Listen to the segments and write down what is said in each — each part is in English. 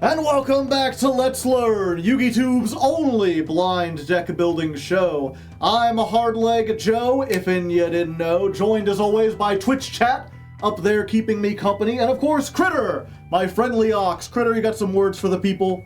And welcome back to Let's Learn, YugiTube's only blind deck building show. I'm Hardleg Joe, if you didn't know, joined as always by Twitch chat, up there keeping me company, and of course Critter, my friendly ox. Critter, you got some words for the people?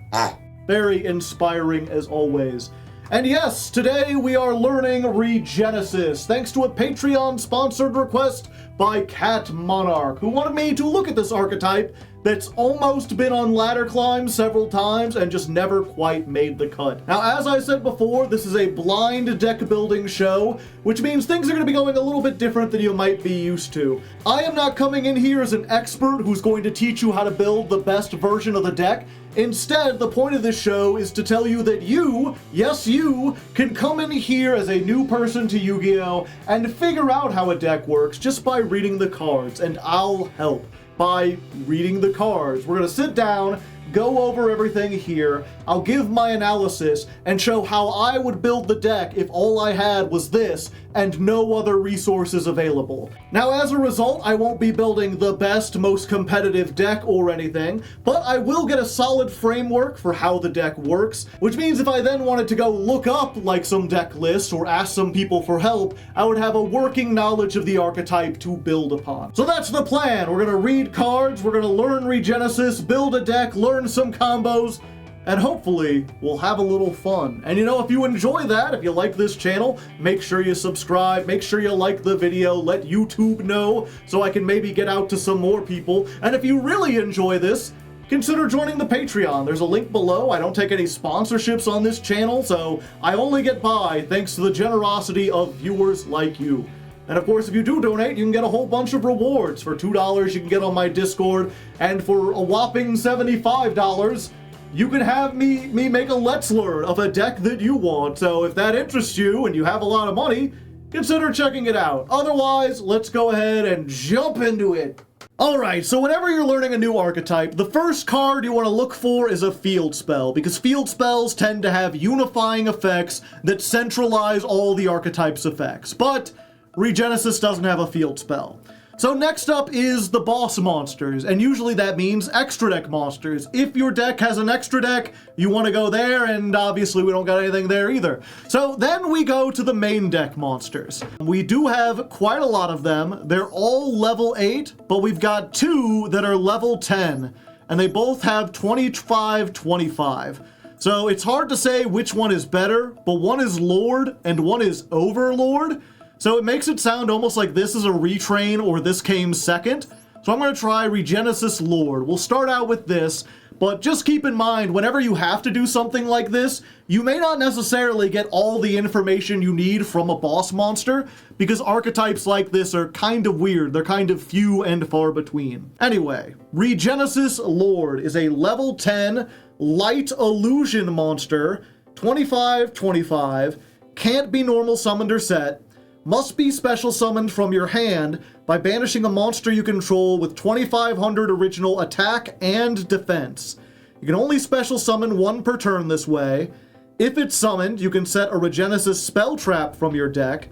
Very inspiring as always. And yes, today we are learning Regenesis, thanks to a Patreon-sponsored request by Cat Monarch, who wanted me to look at this archetype that's almost been on ladder climbs several times and just never quite made the cut. Now, as I said before, this is a blind deck building show, which means things are going to be going a little bit different than you might be used to. I am not coming in here as an expert who's going to teach you how to build the best version of the deck. Instead, the point of this show is to tell you that you, yes you, can come in here as a new person to Yu-Gi-Oh! And figure out how a deck works just by reading the cards, and I'll help by reading the cards. We're gonna sit down, go over everything here, I'll give my analysis, and show how I would build the deck if all I had was this and no other resources available. Now, as a result, I won't be building the best, most competitive deck or anything, but I will get a solid framework for how the deck works, which means if I then wanted to go look up like some deck lists or ask some people for help, I would have a working knowledge of the archetype to build upon. So that's the plan. We're gonna read cards, we're gonna learn Regenesis, build a deck, learn some combos, and hopefully we'll have a little fun. And you know, if you enjoy that, if you like this channel, make sure you subscribe, make sure you like the video, let YouTube know so I can maybe get out to some more people. And if you really enjoy this, consider joining the Patreon. There's a link below. I don't take any sponsorships on this channel, so I only get by thanks to the generosity of viewers like you. And of course, if you do donate, you can get a whole bunch of rewards. For $2, you can get on my Discord, and for a whopping $75, you can have me make a Let's Learn of a deck that you want. So if that interests you and you have a lot of money, consider checking it out. Otherwise, let's go ahead and jump into it. Alright, so whenever you're learning a new archetype, the first card you want to look for is a field spell, because field spells tend to have unifying effects that centralize all the archetype's effects. But Regenesis doesn't have a field spell. So next up is the boss monsters, and usually that means extra deck monsters. If your deck has an extra deck, you want to go there, and obviously we don't got anything there either. So then we go to the main deck monsters. We do have quite a lot of them. They're all level 8, but we've got 2 that are level 10, and they both have 25-25. So it's hard to say which one is better, but one is Lord and one is Overlord. So it makes it sound almost like this is a retrain or this came second. So I'm going to try Regenesis Lord. We'll start out with this, but just keep in mind, whenever you have to do something like this, you may not necessarily get all the information you need from a boss monster, because archetypes like this are kind of weird. They're kind of few and far between. Anyway, Regenesis Lord is a level 10 light illusion monster, 25-25, can't be normal summoned or set, must be special summoned from your hand by banishing a monster you control with 2500 original attack and defense. You can only special summon one per turn this way. If it's summoned, you can set a Regenesis spell trap from your deck,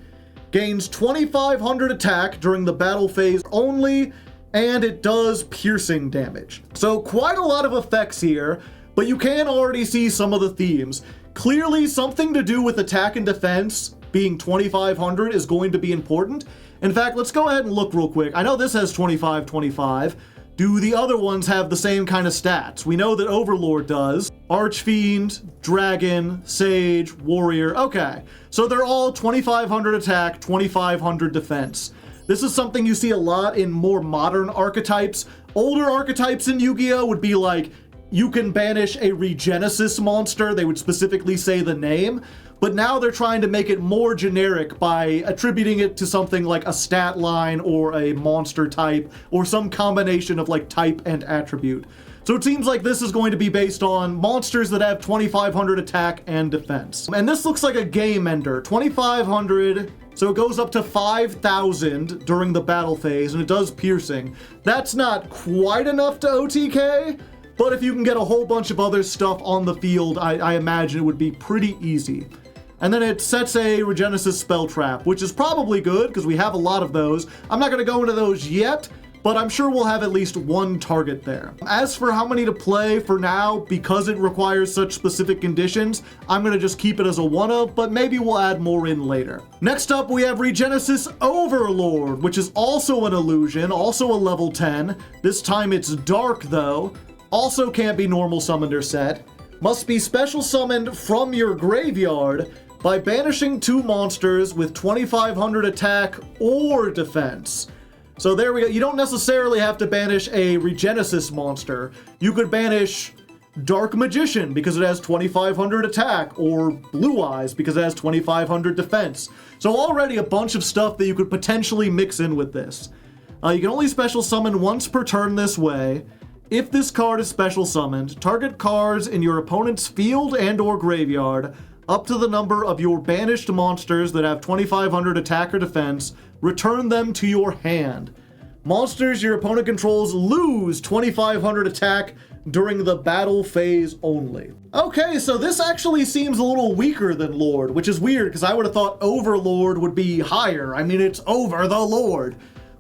gains 2500 attack during the battle phase only, and it does piercing damage. So quite a lot of effects here, but you can already see some of the themes. Clearly something to do with attack and defense being 2500 is going to be important. In fact, let's go ahead and look real quick. I know this has 25-25. Do the other ones have the same kind of stats? We know that Overlord does. Archfiend, Dragon, Sage, Warrior. Okay, so they're all 2500 attack, 2500 defense. This is something you see a lot in more modern archetypes. Older archetypes in Yu-Gi-Oh! Would be like, you can banish a Regenesis monster. They would specifically say the name. But now they're trying to make it more generic by attributing it to something like a stat line or a monster type or some combination of like type and attribute. So it seems like this is going to be based on monsters that have 2500 attack and defense. And this looks like a game ender, 2500, so it goes up to 5000 during the battle phase, and it does piercing. That's not quite enough to OTK, but if you can get a whole bunch of other stuff on the field, I imagine it would be pretty easy. And then it sets a Regenesis spell trap, which is probably good because we have a lot of those. I'm not going to go into those yet, but I'm sure we'll have at least one target there. As for how many to play for now, because it requires such specific conditions, I'm gonna just keep it as a one of, but maybe we'll add more in later. Next up, we have Regenesis Overlord, which is also an illusion, also a level 10. This time it's dark though. Also can't be normal summoned or set. Must be special summoned from your graveyard by banishing 2 monsters with 2500 attack or defense. So there we go. You don't necessarily have to banish a Regenesis monster. You could banish Dark Magician because it has 2500 attack, or Blue Eyes because it has 2500 defense. So already a bunch of stuff that you could potentially mix in with this. You can only special summon once per turn this way. If this card is special summoned, target cards in your opponent's field and or graveyard up to the number of your banished monsters that have 2500 attack or defense, return them to your hand. Monsters your opponent controls lose 2500 attack during the battle phase only. Okay, so this actually seems a little weaker than Lord, which is weird because I would have thought Overlord would be higher. I mean, it's over the Lord.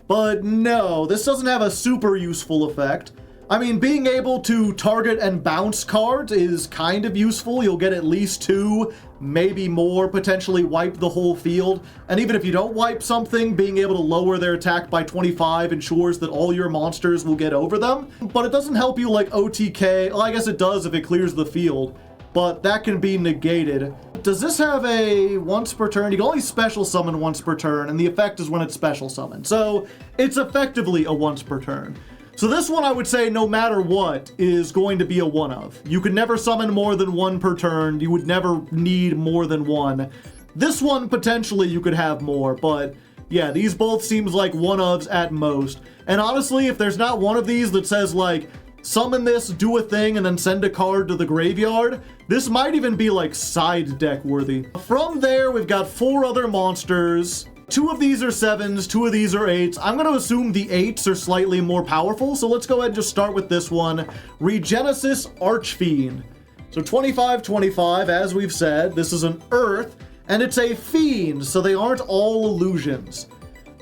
But no, this doesn't have a super useful effect. I mean, being able to target and bounce cards is kind of useful. You'll get at least 2, maybe more, potentially wipe the whole field. And even if you don't wipe something, being able to lower their attack by 25 ensures that all your monsters will get over them. But it doesn't help you like OTK. Well, I guess it does if it clears the field, but that can be negated. Does this have a once per turn? You can only special summon once per turn, and the effect is when it's special summoned. So it's effectively a once per turn. So this one, I would say, no matter what, is going to be a one of. You could never summon more than 1 per turn. You would never need more than 1. This one, potentially, you could have more, but yeah, these both seems like one ofs at most. And honestly, if there's not one of these that says, like, summon this, do a thing, and then send a card to the graveyard, this might even be, like, side deck worthy. From there, we've got 4 other monsters. 2 of these are 7s, 2 of these are 8s. I'm going to assume the 8s are slightly more powerful, so let's go ahead and just start with this one. Regenesis Archfiend. So 25/25, as we've said, this is an Earth, and it's a Fiend, so they aren't all illusions.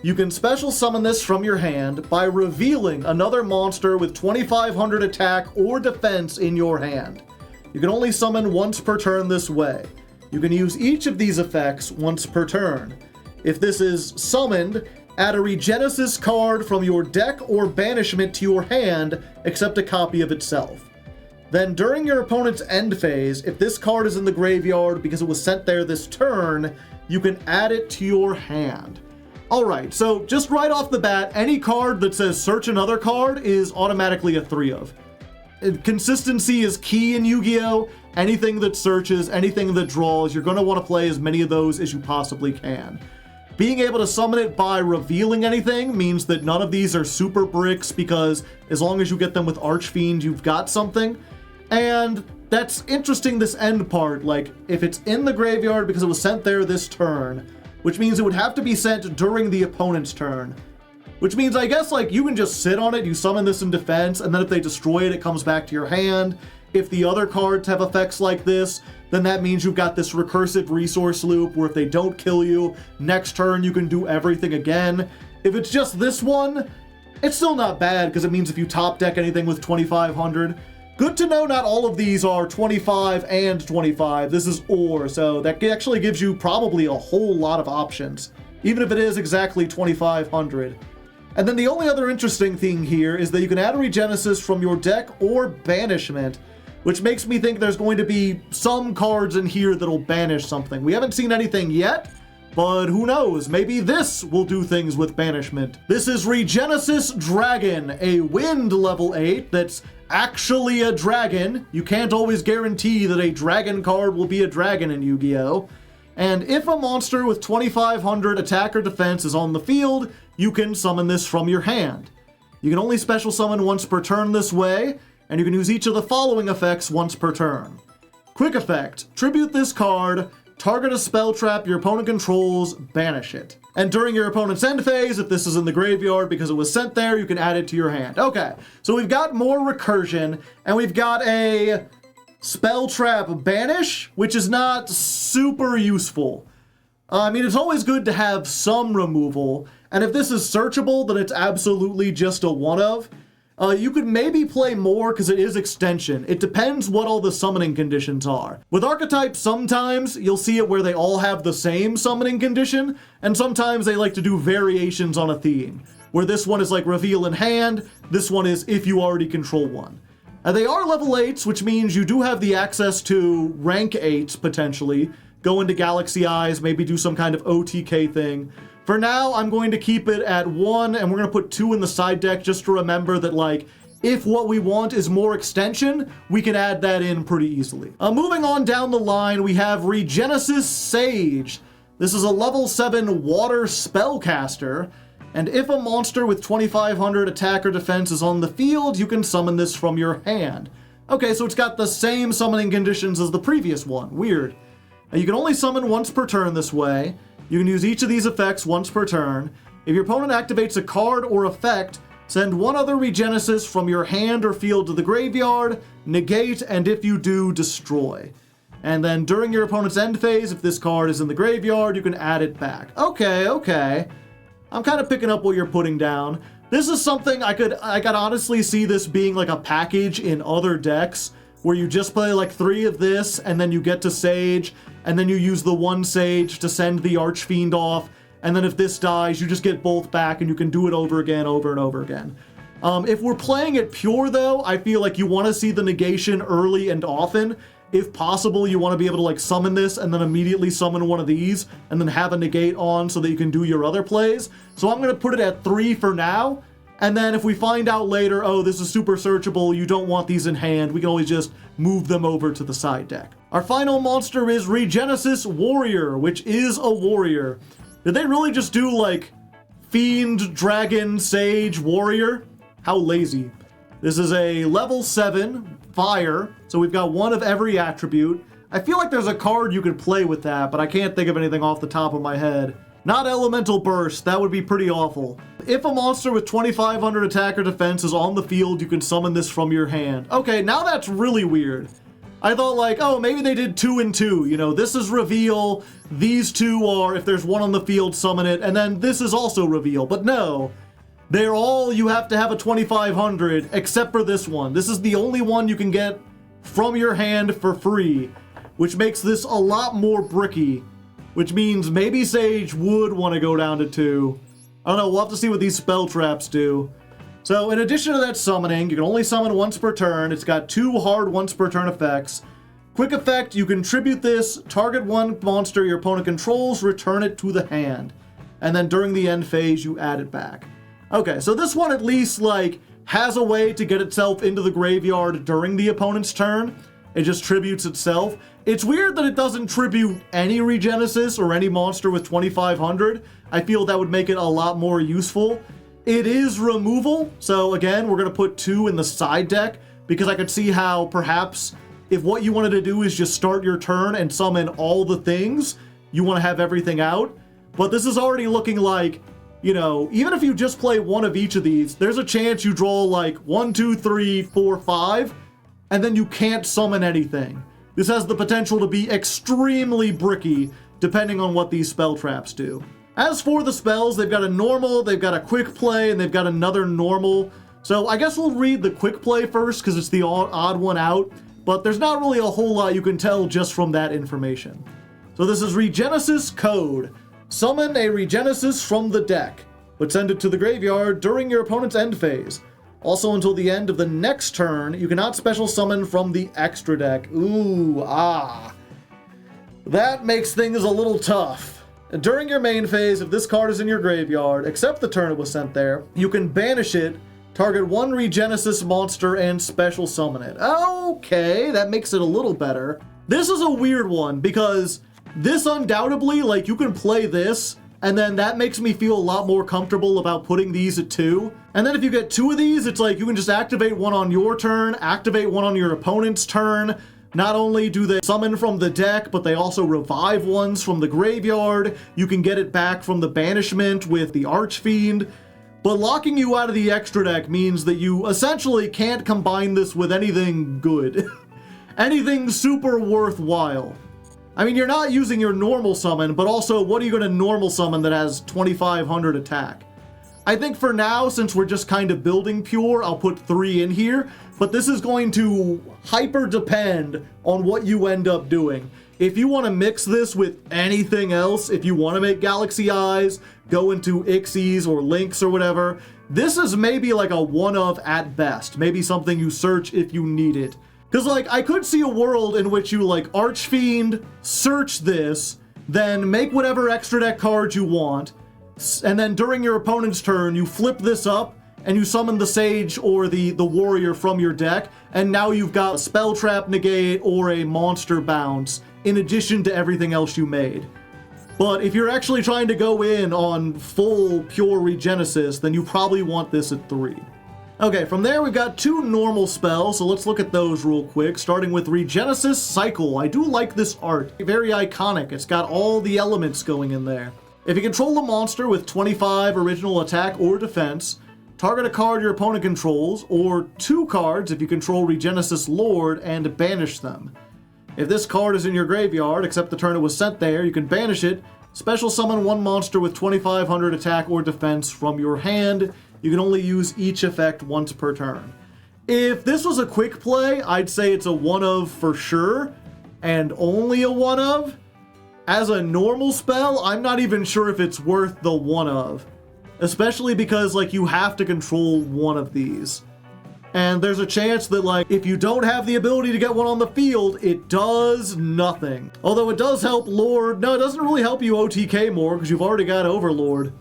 You can special summon this from your hand by revealing another monster with 2500 attack or defense in your hand. You can only summon once per turn this way. You can use each of these effects once per turn. If this is summoned, add a Regenesis card from your deck or banishment to your hand, except a copy of itself. Then during your opponent's end phase, if this card is in the graveyard because it was sent there this turn, you can add it to your hand. Alright, so just right off the bat, any card that says search another card is automatically a 3 of. Consistency is key in Yu-Gi-Oh! Anything that searches, anything that draws, you're going to want to play as many of those as you possibly can. Being able to summon it by revealing anything means that none of these are super bricks, because as long as you get them with Archfiend, you've got something. And that's interesting, this end part, like, if it's in the graveyard because it was sent there this turn, which means it would have to be sent during the opponent's turn. Which means, I guess, like, you can just sit on it, you summon this in defense, and then if they destroy it, it comes back to your hand. If the other cards have effects like this, then that means you've got this recursive resource loop where if they don't kill you, next turn you can do everything again. If it's just this one, it's still not bad because it means if you top deck anything with 2500. Good to know not all of these are 25 and 25. This is OR, so that actually gives you probably a whole lot of options, even if it is exactly 2500. And then the only other interesting thing here is that you can add a Regenesis from your deck or banishment, which makes me think there's going to be some cards in here that'll banish something. We haven't seen anything yet, but who knows? Maybe this will do things with banishment. This is Regenesis Dragon, a wind level 8 that's actually a dragon. You can't always guarantee that a dragon card will be a dragon in Yu-Gi-Oh! And if a monster with 2500 attack or defense is on the field, you can summon this from your hand. You can only special summon once per turn this way, and you can use each of the following effects once per turn. Quick effect, tribute this card, target a spell trap your opponent controls, banish it. And during your opponent's end phase, if this is in the graveyard because it was sent there, you can add it to your hand. Okay, so we've got more recursion, and we've got a spell trap banish, which is not super useful. I mean, it's always good to have some removal, And if this is searchable, then it's absolutely just a one of. You could maybe play more because it is extension. It depends what all the summoning conditions are. With archetypes, sometimes you'll see it where they all have the same summoning condition, and sometimes they like to do variations on a theme, where this one is like reveal in hand, this one is if you already control one. They are level 8s, which means you do have the access to rank 8s, potentially. Go into Galaxy Eyes, maybe do some kind of OTK thing. For now, I'm going to keep it at 1, and we're going to put 2 in the side deck just to remember that, like, if what we want is more extension, we can add that in pretty easily. Moving on down the line, we have Regenesis Sage. This is a level 7 water spellcaster, and if a monster with 2500 attack or defense is on the field, you can summon this from your hand. Okay, so it's got the same summoning conditions as the previous one. Weird. You can only summon once per turn this way. You can use each of these effects once per turn. If your opponent activates a card or effect, send one other Regenesis from your hand or field to the graveyard, negate, and if you do, destroy. And then during your opponent's end phase, if this card is in the graveyard, you can add it back. Okay. I'm kind of picking up what you're putting down. This is something I could honestly see this being like a package in other decks, where you just play like 3 of this, and then you get to Sage, and then you use the 1 Sage to send the Archfiend off, and then if this dies, you just get both back, and you can do it over again, over and over again. If we're playing it pure, though, I feel like you want to see the negation early and often. If possible, you want to be able to like summon this, and then immediately summon one of these, and then have a negate on so that you can do your other plays. So I'm going to put it at 3 for now. And then if we find out later, oh, this is super searchable, you don't want these in hand, we can always just move them over to the side deck. Our final monster is Regenesis Warrior, which is a warrior. Did they really just do like Fiend, Dragon, Sage, Warrior? How lazy. This is a level 7 fire, so we've got 1 of every attribute. I feel like there's a card you could play with that, but I can't think of anything off the top of my head. Not Elemental Burst, that would be pretty awful. If a monster with 2500 attack or defense is on the field, you can summon this from your hand. Okay, now that's really weird. I thought like, oh, maybe they did 2 and 2. You know, this is reveal, these 2 are, if there's 1 on the field, summon it, and then this is also reveal. But no, they're all, you have to have a 2500, except for this one. This is the only one you can get from your hand for free, which makes this a lot more bricky. Which means maybe Sage would want to go down to 2. I don't know, we'll have to see what these spell traps do. So in addition to that summoning, you can only summon once per turn. It's got 2 hard once per turn effects. Quick effect, you contribute this, target 1 monster your opponent controls, return it to the hand. And then during the end phase, you add it back. Okay, so this one at least like has a way to get itself into the graveyard during the opponent's turn. It just tributes itself. It's weird that it doesn't tribute any Regenesis or any monster with 2500. I feel that would make it a lot more useful. It is removal, so again, we're going to put 2 in the side deck, because I could see how perhaps if what you wanted to do is just start your turn and summon all the things, you want to have everything out. But this is already looking like, you know, even if you just play 1 of each of these, there's a chance you draw like 1, 2, 3, 4, 5, and then you can't summon anything. This has the potential to be extremely bricky, depending on what these spell traps do. As for the spells, they've got a normal, they've got a quick play, and they've got another normal. So I guess we'll read the quick play first, because it's the odd one out, but there's not really a whole lot you can tell just from that information. So this is Regenesis Code. Summon a Regenesis from the deck, but send it to the graveyard during your opponent's end phase. Also, until the end of the next turn, you cannot special summon from the extra deck. Ooh, That makes things a little tough. During your main phase, if this card is in your graveyard, except the turn it was sent there, you can banish it, target 1 Regenesis monster, and special summon it. Okay, that makes it a little better. This is a weird one, because this undoubtedly, like, you can play this, and then that makes me feel a lot more comfortable about putting these at 2. And then if you get 2 of these, it's like you can just activate 1 on your turn, activate 1 on your opponent's turn. Not only do they summon from the deck, but they also revive ones from the graveyard. You can get it back from the banishment with the Archfiend. But locking you out of the extra deck means that you essentially can't combine this with anything good. Anything super worthwhile. I mean, you're not using your normal summon, but also, what are you going to normal summon that has 2500 attack? I think for now, since we're just kind of building pure, I'll put 3 in here, but this is going to hyper depend on what you end up doing. If you want to mix this with anything else, if you want to make Galaxy Eyes, go into Ixies or Lynx or whatever, this is maybe like a one of at best. Maybe something you search if you need it. Because, like, I could see a world in which you, like, Archfiend, search this, then make whatever extra deck cards you want, and then during your opponent's turn, you flip this up, and you summon the Sage or the Warrior from your deck, and now you've got a Spell Trap Negate or a Monster Bounce, in addition to everything else you made. But if you're actually trying to go in on full pure Regenesis, then you probably want this at 3. Okay, from there we've got 2 normal spells, so let's look at those real quick, starting with Regenesis Cycle. I do like this art. Very iconic. It's got all the elements going in there. If you control a monster with 25 original attack or defense, target a card your opponent controls, or 2 cards if you control Regenesis Lord, and banish them. If this card is in your graveyard, except the turn it was sent there, you can banish it, special summon 1 monster with 2500 attack or defense from your hand. You can only use each effect once per turn. If this was a quick play, I'd say it's a one of for sure, and only a one of. As a normal spell, I'm not even sure if it's worth the one of. Especially because, like, you have to control one of these. And there's a chance that, like, if you don't have the ability to get one on the field, it does nothing. Although it does help Lord. No, it doesn't really help you OTK more, because you've already got Overlord.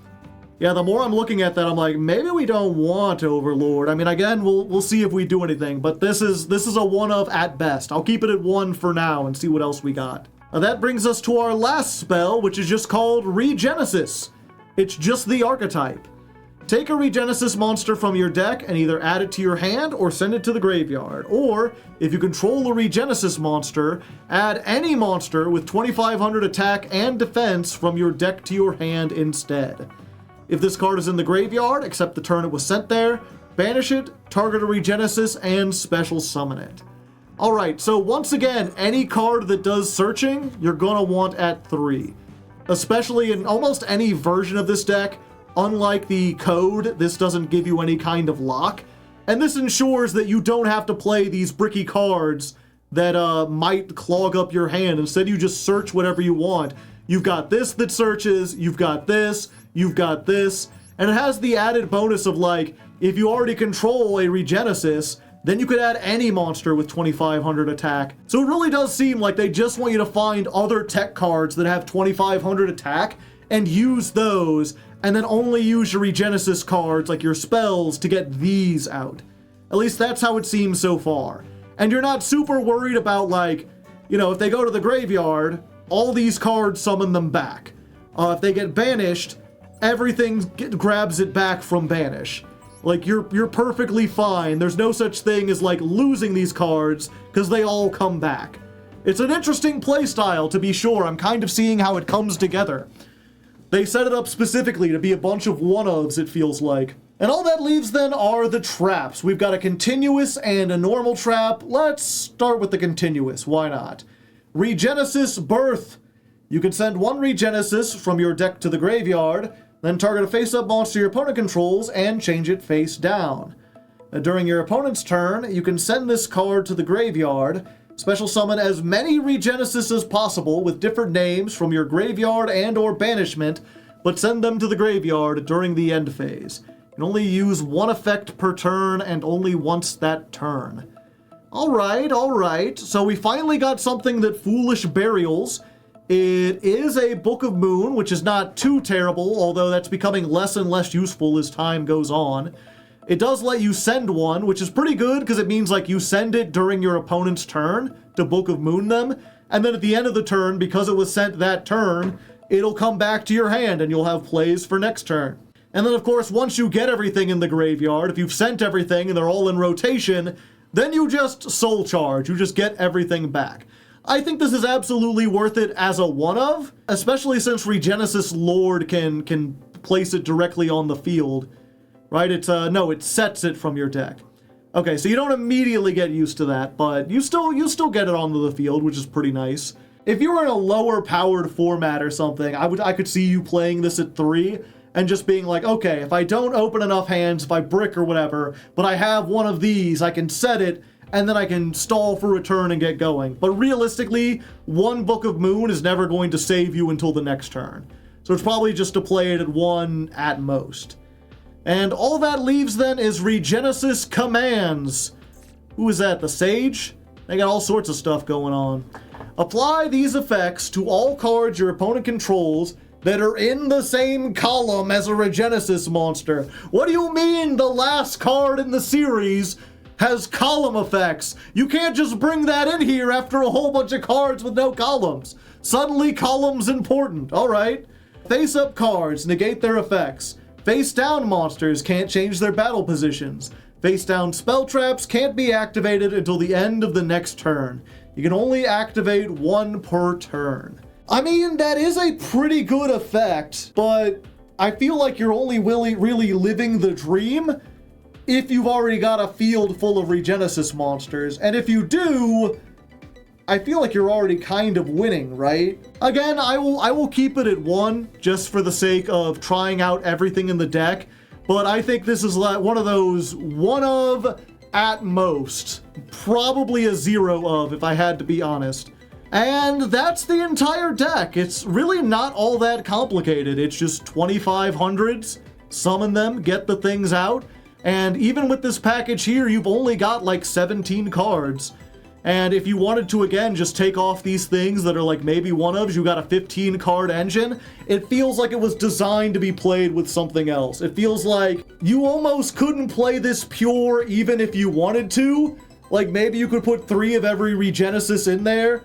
Yeah, the more I'm looking at that, I'm like, maybe we don't want Overlord. I mean, again, we'll see if we do anything, but this is a one of at best. I'll keep it at 1 for now and see what else we got. Now that brings us to our last spell, which is just called Regenesis. It's just the archetype. Take a Regenesis monster from your deck and either add it to your hand or send it to the graveyard. Or, if you control a Regenesis monster, add any monster with 2500 attack and defense from your deck to your hand instead. If this card is in the graveyard, except the turn it was sent there, banish it, target a Regenesis, and special summon it. Alright, so once again, any card that does searching, you're gonna want at 3. Especially in almost any version of this deck. Unlike the code, this doesn't give you any kind of lock. And this ensures that you don't have to play these bricky cards that might clog up your hand. Instead, you just search whatever you want. You've got this that searches, you've got this, you've got this, and it has the added bonus of, like, if you already control a Regenesis, then you could add any monster with 2500 attack. So it really does seem like they just want you to find other tech cards that have 2500 attack and use those, and then only use your Regenesis cards, like your spells, to get these out. At least that's how it seems so far. And you're not super worried about, like, you know, if they go to the graveyard, all these cards summon them back. If they get banished, everything grabs it back from banish. Like, you're perfectly fine. There's no such thing as, like, losing these cards, because they all come back. It's an interesting playstyle, to be sure. I'm kind of seeing how it comes together. They set it up specifically to be a bunch of one-ofs, it feels like. And all that leaves, then, are the traps. We've got a continuous and a normal trap. Let's start with the continuous. Why not? Regenesis Birth. You can send 1 Regenesis from your deck to the graveyard, then target a face-up monster your opponent controls and change it face down. During your opponent's turn, you can send this card to the graveyard, special summon as many Regenesis as possible with different names from your graveyard and or banishment, but send them to the graveyard during the end phase. You can only use 1 effect per turn and only once that turn. Alright. So we finally got something that Foolish Burials. It is a Book of Moon, which is not too terrible, although that's becoming less and less useful as time goes on. It does let you send one, which is pretty good, because it means, like, you send it during your opponent's turn to Book of Moon them, and then at the end of the turn, because it was sent that turn, it'll come back to your hand, and you'll have plays for next turn. And then, of course, once you get everything in the graveyard, if you've sent everything and they're all in rotation, then you just soul charge. You just get everything back. I think this is absolutely worth it as a one-of, especially since Regenesis Lord can place it directly on the field. Right? No, it sets it from your deck. Okay, so you don't immediately get used to that, but you still get it onto the field, which is pretty nice. If you were in a lower powered format or something, I could see you playing this at 3 and just being like, okay, if I don't open enough hands, if I brick or whatever, but I have one of these, I can set it, and then I can stall for return and get going. But realistically, one Book of Moon is never going to save you until the next turn. So it's probably just to play it at 1 at most. And all that leaves then is Regenesis commands. Who is that, the Sage? They got all sorts of stuff going on. Apply these effects to all cards your opponent controls that are in the same column as a Regenesis monster. What do you mean the last card in the series has column effects? You can't just bring that in here after a whole bunch of cards with no columns. Suddenly columns important. All right. Face up cards negate their effects. Face down monsters can't change their battle positions. Face down spell traps can't be activated until the end of the next turn. You can only activate 1 per turn. I mean, that is a pretty good effect, but I feel like you're only really living the dream if you've already got a field full of Regenesis monsters. And if you do, I feel like you're already kind of winning, right? Again, I will keep it at 1 just for the sake of trying out everything in the deck, but I think this is like one of those 1 of at most, probably a 0 of if I had to be honest. And that's the entire deck. It's really not all that complicated. It's just 2500s, summon them, get the things out, and even with this package here, you've only got like 17 cards. And if you wanted to, again, just take off these things that are like maybe 1-ofs, you got a 15 card engine, it feels like it was designed to be played with something else. It feels like you almost couldn't play this pure even if you wanted to. Like maybe you could put 3 of every Regenesis in there,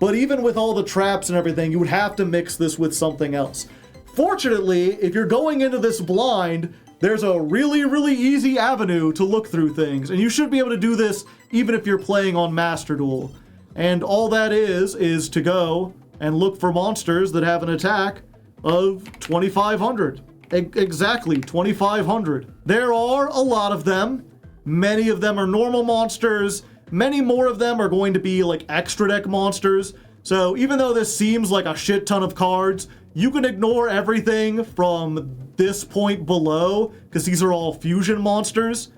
but even with all the traps and everything, you would have to mix this with something else. Fortunately, if you're going into this blind, there's a really easy avenue to look through things, and you should be able to do this even if you're playing on Master Duel. And all that is to go and look for monsters that have an attack of 2500. Exactly, 2500. There are a lot of them. Many of them are normal monsters. Many more of them are going to be like extra deck monsters. So even though this seems like a shit ton of cards, you can ignore everything from this point below, because these are all fusion monsters.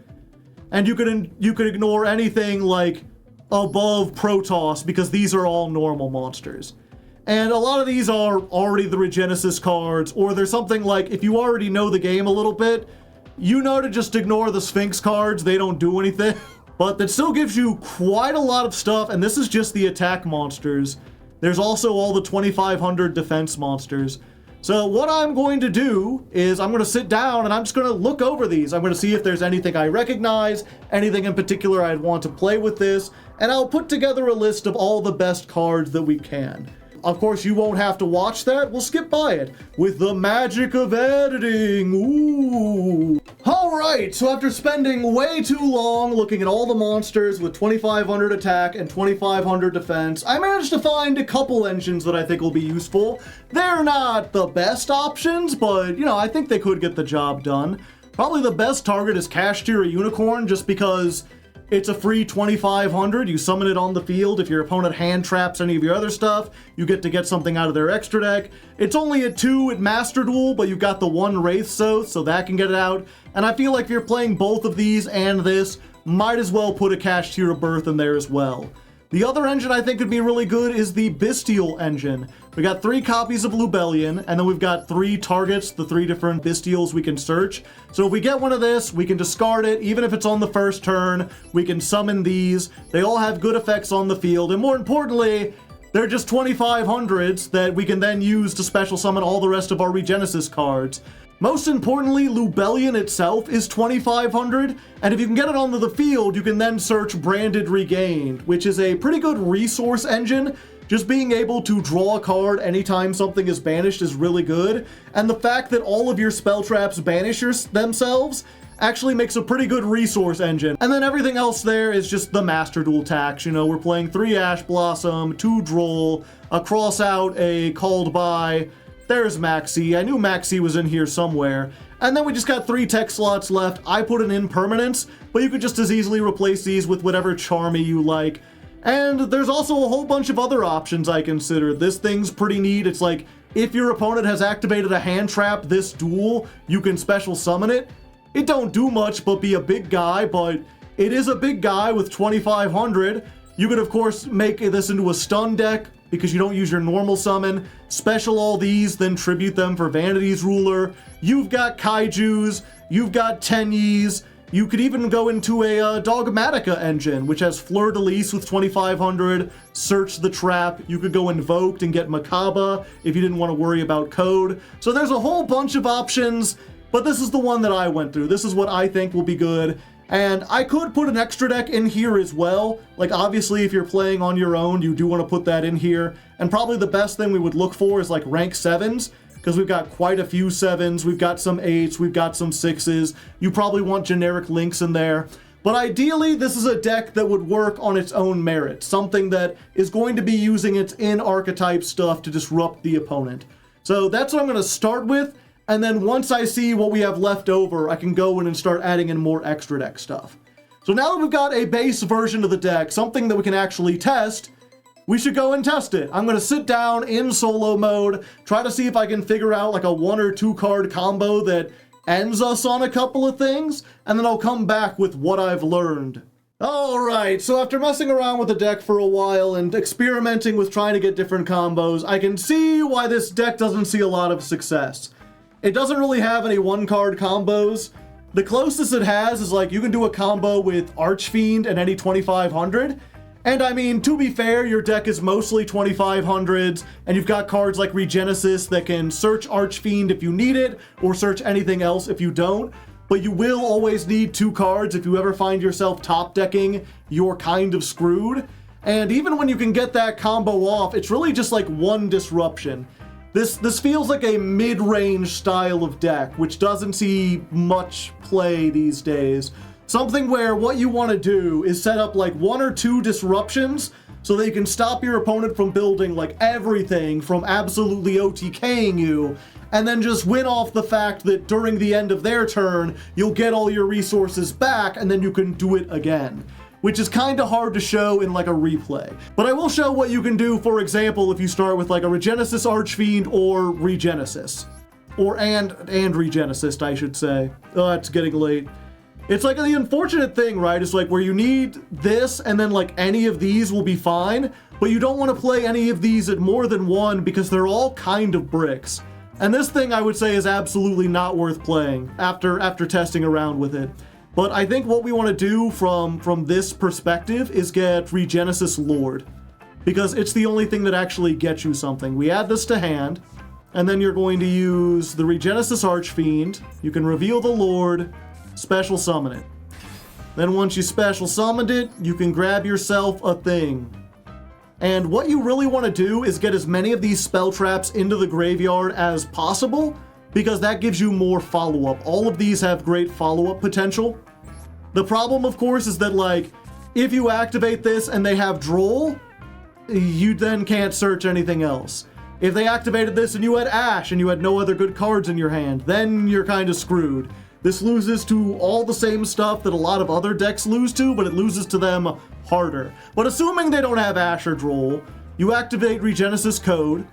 And you could ignore anything like above Protoss, because these are all normal monsters. And a lot of these are already the Regenesis cards, or there's something like, if you already know the game a little bit, you know to just ignore the Sphinx cards, they don't do anything. But that still gives you quite a lot of stuff, and this is just the attack monsters. There's also all the 2500 defense monsters. So what I'm going to do is I'm going to sit down and I'm just going to look over these. I'm going to see if there's anything I recognize, anything in particular I'd want to play with this, and I'll put together a list of all the best cards that we can. Of course, you won't have to watch that. We'll skip by it with the magic of editing. Ooh. All right, so after spending way too long looking at all the monsters with 2500 attack and 2500 defense, I managed to find a couple engines that I think will be useful. They're not the best options, but, you know, I think they could get the job done. Probably the best target is Cash Tier Unicorn, just because it's a free 2500. You summon it on the field. If your opponent hand traps any of your other stuff, you get something out of their extra deck. It's only a 2 at Master Duel, but you've got the 1 Wraith so that can get it out. And I feel like if you're playing both of these and this, might as well put a Cash Tier Birth in there as well. The other engine I think could be really good is the Bestial engine. We got 3 copies of Lubellion, and then we've got 3 targets, the 3 different Bestials we can search. So if we get one of this, we can discard it, even if it's on the first turn. We can summon these. They all have good effects on the field, and more importantly, they're just 2500s that we can then use to special summon all the rest of our Regenesis cards. Most importantly, Lubellion itself is 2500, and if you can get it onto the field, you can then search Branded Regained, which is a pretty good resource engine. Just being able to draw a card anytime something is banished is really good, and the fact that all of your spell traps banish themselves actually makes a pretty good resource engine. And then everything else there is just the Master Duel tax. You know, we're playing 3 Ash Blossom, 2 Droll, a Cross Out, a Called By. There's Maxi. I knew Maxi was in here somewhere. And then we just got 3 tech slots left. I put an Impermanence, but you could just as easily replace these with whatever Charmy you like. And there's also a whole bunch of other options I considered. This thing's pretty neat. It's like, if your opponent has activated a hand trap this duel, you can special summon it. It don't do much but be a big guy, but it is a big guy with 2,500. You could, of course, make this into a stun deck because you don't use your normal summon. Special all these, then tribute them for Vanity's Ruler. You've got Kaijus, you've got Tenyis. You could even go into a Dogmatica engine, which has Fleur-de-Lis with 2,500, Search the Trap. You could go Invoked and get Makaba if you didn't want to worry about code. So there's a whole bunch of options, but this is the one that I went through. This is what I think will be good. And I could put an extra deck in here as well. Like, obviously, if you're playing on your own, you do want to put that in here. And probably the best thing we would look for is, like, rank 7s. Because we've got quite a few 7s, we've got some 8s, we've got some 6s. You probably want generic links in there. But ideally, this is a deck that would work on its own merit. Something that is going to be using its in-archetype stuff to disrupt the opponent. So that's what I'm going to start with. And then once I see what we have left over, I can go in and start adding in more extra deck stuff. So now that we've got a base version of the deck, something that we can actually test, we should go and test it. I'm going to sit down in solo mode, try to see if I can figure out like a 1 or 2 card combo that ends us on a couple of things, and then I'll come back with what I've learned. Alright, so after messing around with the deck for a while and experimenting with trying to get different combos, I can see why this deck doesn't see a lot of success. It doesn't really have any 1-card combos. The closest it has is like you can do a combo with Archfiend and any 2,500. And I mean, to be fair, your deck is mostly 2,500s, and you've got cards like Regenesis that can search Archfiend if you need it, or search anything else if you don't. But you will always need 2 cards if you ever find yourself top decking, you're kind of screwed. And even when you can get that combo off, it's really just like 1 disruption. This feels like a mid-range style of deck, which doesn't see much play these days. Something where what you want to do is set up like 1 or 2 disruptions so that you can stop your opponent from building like everything from absolutely OTKing you, and then just win off the fact that during the end of their turn, you'll get all your resources back and then you can do it again. Which is kind of hard to show in like a replay. But I will show what you can do, for example, if you start with like a Regenesis Archfiend or Regenesis. And Regenesis, I should say. Oh, it's getting late. It's like the unfortunate thing, right? It's like where you need this and then like any of these will be fine, but you don't want to play any of these at more than 1 because they're all kind of bricks. And this thing I would say is absolutely not worth playing after testing around with it. But I think what we want to do from this perspective is get Regenesis Lord, because it's the only thing that actually gets you something. We add this to hand, and then you're going to use the Regenesis Archfiend. You can reveal the Lord, special summon it. Then once you special summoned it, you can grab yourself a thing. And what you really want to do is get as many of these spell traps into the graveyard as possible, because that gives you more follow-up. All of these have great follow-up potential. The problem, of course, is that, like, if you activate this and they have Droll, you then can't search anything else. If they activated this and you had Ash and you had no other good cards in your hand, then you're kind of screwed. This loses to all the same stuff that a lot of other decks lose to, but it loses to them harder. But assuming they don't have Ash or Droll, you activate Regenesis Code,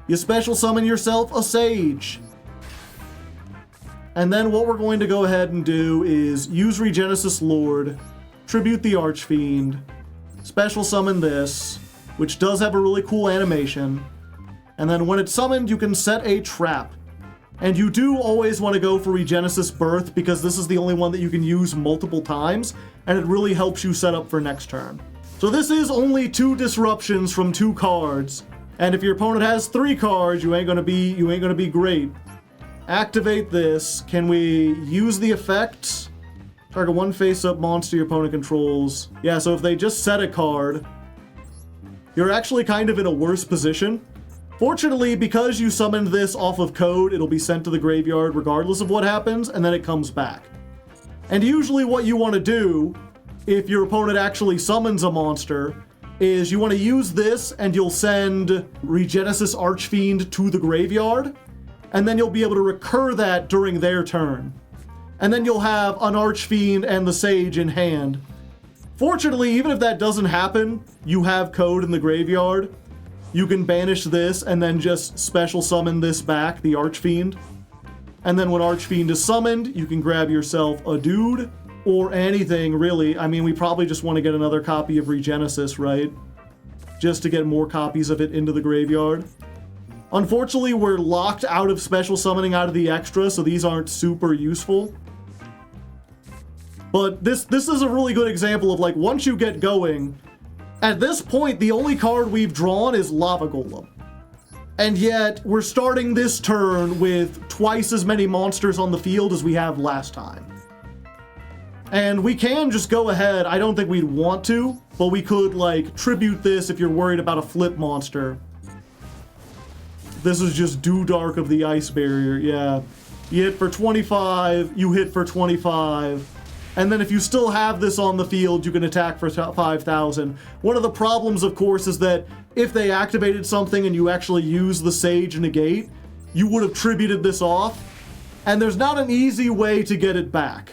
you special summon yourself a Sage. And then what we're going to go ahead and do is use Regenesis Lord, tribute the Archfiend, special summon this, which does have a really cool animation, and then when it's summoned, you can set a trap. And you do always want to go for Regenesis Birth, because this is the only one that you can use multiple times, and it really helps you set up for next turn. So this is only 2 disruptions from 2 cards, and if your opponent has 3 cards, you ain't gonna be great. Activate this. Can we use the effect? Target 1 face-up monster your opponent controls. Yeah, so if they just set a card, you're actually kind of in a worse position. Fortunately, because you summoned this off of code, it'll be sent to the graveyard regardless of what happens, and then it comes back. And usually what you want to do, if your opponent actually summons a monster, is you want to use this and you'll send Regenesis Archfiend to the graveyard, and then you'll be able to recur that during their turn. And then you'll have an Archfiend and the Sage in hand. Fortunately, even if that doesn't happen, you have code in the graveyard. You can banish this and then just special summon this back, the Archfiend. And then when Archfiend is summoned, you can grab yourself a dude or anything, really. I mean, we probably just want to get another copy of Regenesis, right? Just to get more copies of it into the graveyard. Unfortunately, we're locked out of special summoning out of the extra, so these aren't super useful. But this is a really good example of, like, once you get going, at this point, the only card we've drawn is Lava Golem. And yet, we're starting this turn with twice as many monsters on the field as we have last time. And we can just go ahead, I don't think we'd want to, but we could, like, tribute this if you're worried about a flip monster. This is just Do Dark of the Ice Barrier, yeah. You hit for 25, you hit for 25, and then if you still have this on the field, you can attack for 5,000. One of the problems, of course, is that if they activated something and you actually use the Sage Negate, you would have tributed this off, and there's not an easy way to get it back.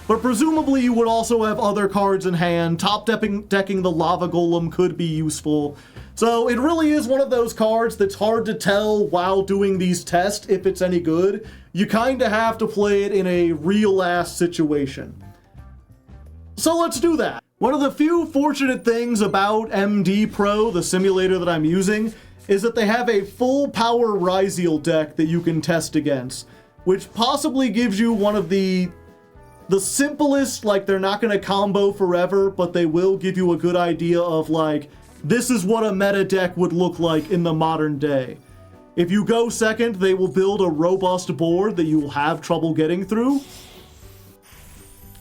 But presumably you would also have other cards in hand. Top-decking the Lava Golem could be useful. So it really is one of those cards that's hard to tell while doing these tests if it's any good. You kind of have to play it in a real-ass situation. So let's do that. One of the few fortunate things about MD Pro, the simulator that I'm using, is that they have a full power Ryzeal deck that you can test against, which possibly gives you one of the simplest, like, they're not going to combo forever, but they will give you a good idea of, like, this is what a meta deck would look like in the modern day. If you go second, they will build a robust board that you will have trouble getting through.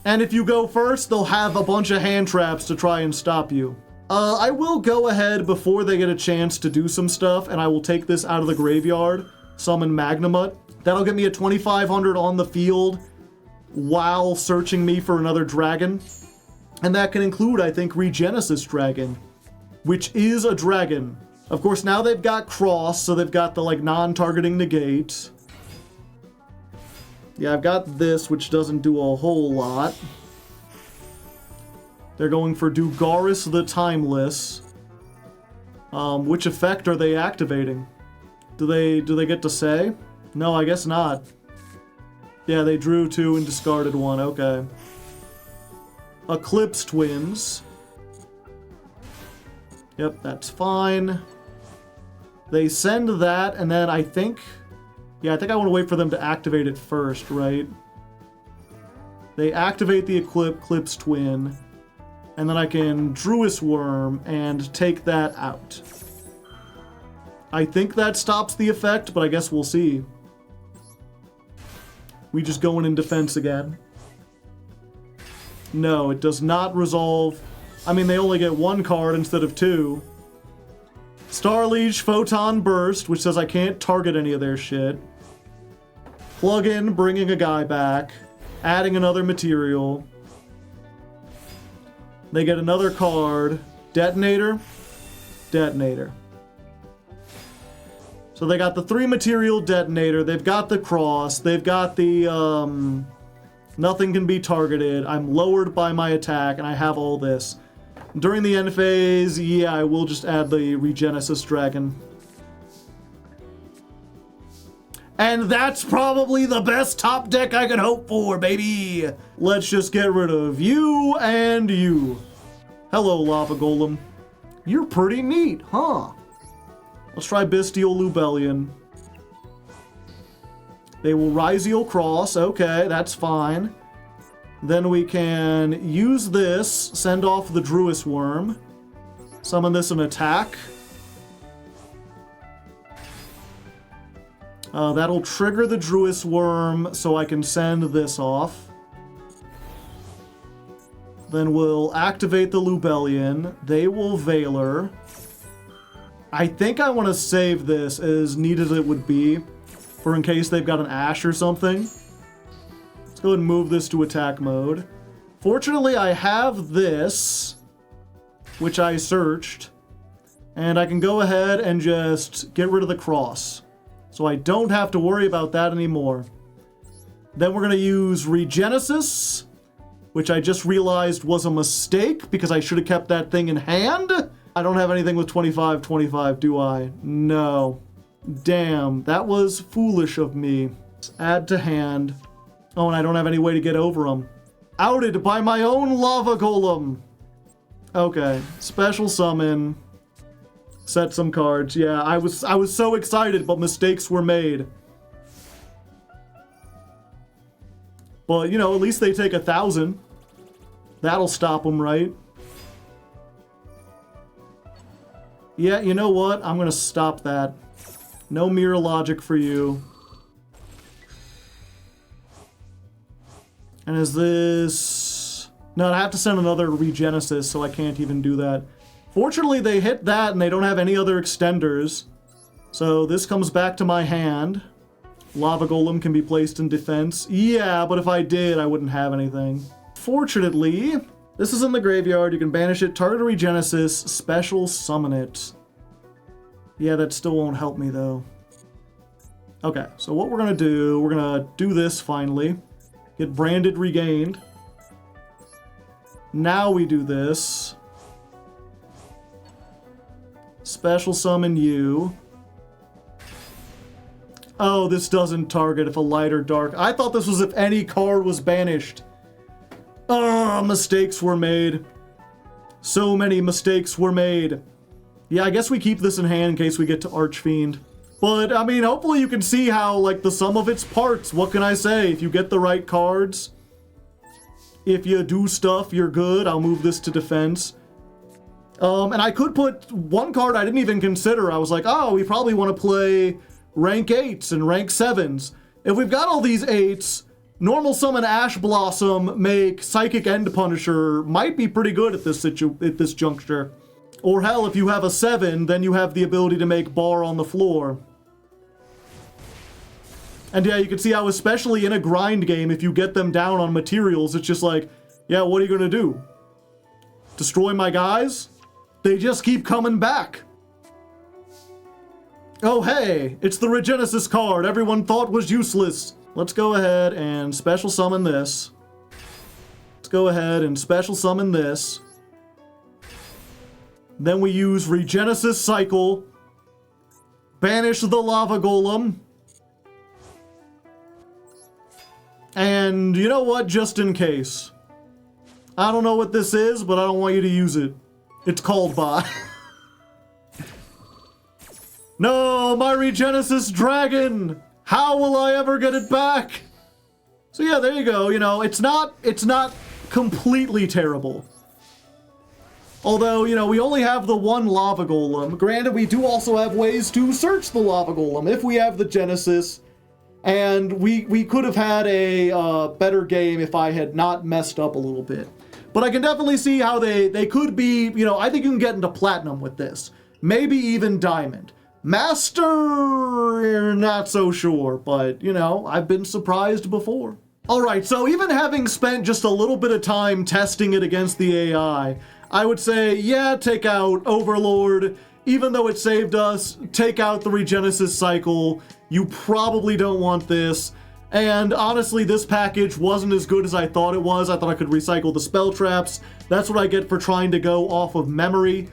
And if you go first, they'll have a bunch of hand traps to try and stop you. I will go ahead before they get a chance to do some stuff, and I will take this out of the graveyard, summon Magnamut. That'll get me a 2,500 on the field while searching me for another dragon. And that can include, I think, Regenesis Dragon, which is a dragon. Of course, now they've got Cross, so they've got the, like, non-targeting negate. Yeah, I've got this, which doesn't do a whole lot. They're going for Dugaris the Timeless. Which effect are they activating? Do they get to say? No, I guess not. Yeah, they drew 2 and discarded 1, okay. Eclipse Twins. Yep, that's fine. They send that, and then I think... Yeah, I think I want to wait for them to activate it first, right? They activate the Eclipse Twin, and then I can Druis Worm and take that out. I think that stops the effect, but I guess we'll see. We just going in defense again. No, it does not resolve. I mean, they only get 1 card instead of 2. Starliege Photon Burst, which says I can't target any of their shit. Plug in, bringing a guy back. Adding another material. They get another card. Detonator. Detonator. So they got the 3 material detonator. They've got the cross. They've got the, nothing can be targeted. I'm lowered by my attack, and I have all this. During the end phase, yeah, I will just add the Regenesis Dragon. And that's probably the best top deck I could hope for, baby! Let's just get rid of you and you. Hello, Lava Golem. You're pretty neat, huh? Let's try Bestial Lubellion. They will Ryzeal Cross. Okay, that's fine. Then we can use this, send off the Druis Worm, summon this and attack. That'll trigger the Druis Worm, so I can send this off. Then we'll activate the Lubellion. They will Veiler. I think I want to save this, as neat as it would be, for in case they've got an Ash or something. Let's go ahead and move this to attack mode. Fortunately, I have this, which I searched, and I can go ahead and just get rid of the cross. So I don't have to worry about that anymore. Then we're going to use Regenesis, which I just realized was a mistake because I should have kept that thing in hand. I don't have anything with 25, do I? No. Damn, that was foolish of me. Add to hand. Oh, and I don't have any way to get over them. Outed by my own lava golem. Okay, special summon. Set some cards. Yeah, I was so excited, but mistakes were made. But, you know, at least they take 1,000. That'll stop them, right? Yeah, you know what? I'm gonna stop that. No mirror logic for you. And is this... No, I have to send another Regenesis, so I can't even do that. Fortunately, they hit that and they don't have any other extenders. So this comes back to my hand. Lava Golem can be placed in defense. Yeah, but if I did, I wouldn't have anything. Fortunately, this is in the graveyard. You can banish it, target a Regenesis, special summon it. Yeah, that still won't help me, though. Okay, so what we're going to do this finally. Get branded regained. Now we do this. Special summon you. Oh, this doesn't target if a light or dark. I thought this was if any card was banished. Oh, mistakes were made. So many mistakes were made. Yeah, I guess we keep this in hand in case we get to Archfiend. But, I mean, hopefully you can see how, like, the sum of its parts, what can I say? If you get the right cards, if you do stuff, you're good. I'll move this to defense. And I could put one card I didn't even consider. I was like, oh, we probably want to play rank 8s and rank 7s. If we've got all these 8s, normal summon Ash Blossom, make Psychic End Punisher might be pretty good at this juncture. Or hell, if you have a 7, then you have the ability to make Bar on the floor. And yeah, you can see how, especially in a grind game, if you get them down on materials, it's just like, yeah, what are you gonna do? Destroy my guys? They just keep coming back. Oh hey, it's the Regenesis card everyone thought was useless. Let's go ahead and special summon this. Let's go ahead and special summon this. Then we use Regenesis Cycle. Banish the Lava Golem. And you know what? Just in case. I don't know what this is, but I don't want you to use it. It's called by. No, my Regenesis Dragon! How will I ever get it back? So yeah, there you go. You know, it's not completely terrible. Although, you know, we only have the one Lava Golem. Granted, we do also have ways to search the Lava Golem if we have the Genesis. And we could have had a better game if I had not messed up a little bit. But I can definitely see how they could be, you know, I think you can get into Platinum with this. Maybe even Diamond. Master, not so sure, but, you know, I've been surprised before. Alright, so even having spent just a little bit of time testing it against the AI, I would say, yeah, take out Overlord. Even though it saved us, take out the Regenesis Cycle. You probably don't want this. And honestly, this package wasn't as good as I thought it was. I thought I could recycle the spell traps. That's what I get for trying to go off of memory.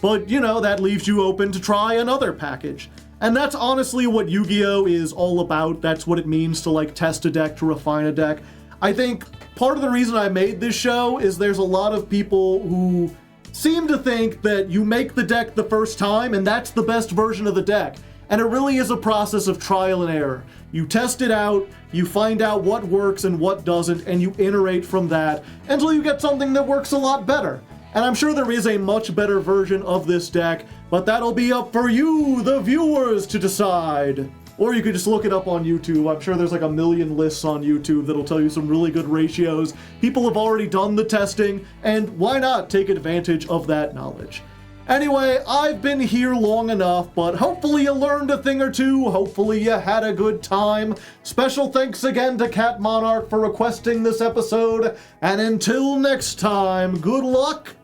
But, you know, that leaves you open to try another package. And that's honestly what Yu-Gi-Oh! Is all about. That's what it means to, like, test a deck, to refine a deck. I think part of the reason I made this show is there's a lot of people who seem to think that you make the deck the first time and that's the best version of the deck. And it really is a process of trial and error. You test it out, you find out what works and what doesn't, and you iterate from that until you get something that works a lot better. And I'm sure there is a much better version of this deck, but that'll be up for you, the viewers, to decide. Or you could just look it up on YouTube. I'm sure there's like a million lists on YouTube that'll tell you some really good ratios. People have already done the testing, and why not take advantage of that knowledge? Anyway, I've been here long enough, but hopefully you learned a thing or two. Hopefully you had a good time. Special thanks again to Cat Monarch for requesting this episode. And until next time, good luck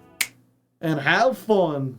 and have fun.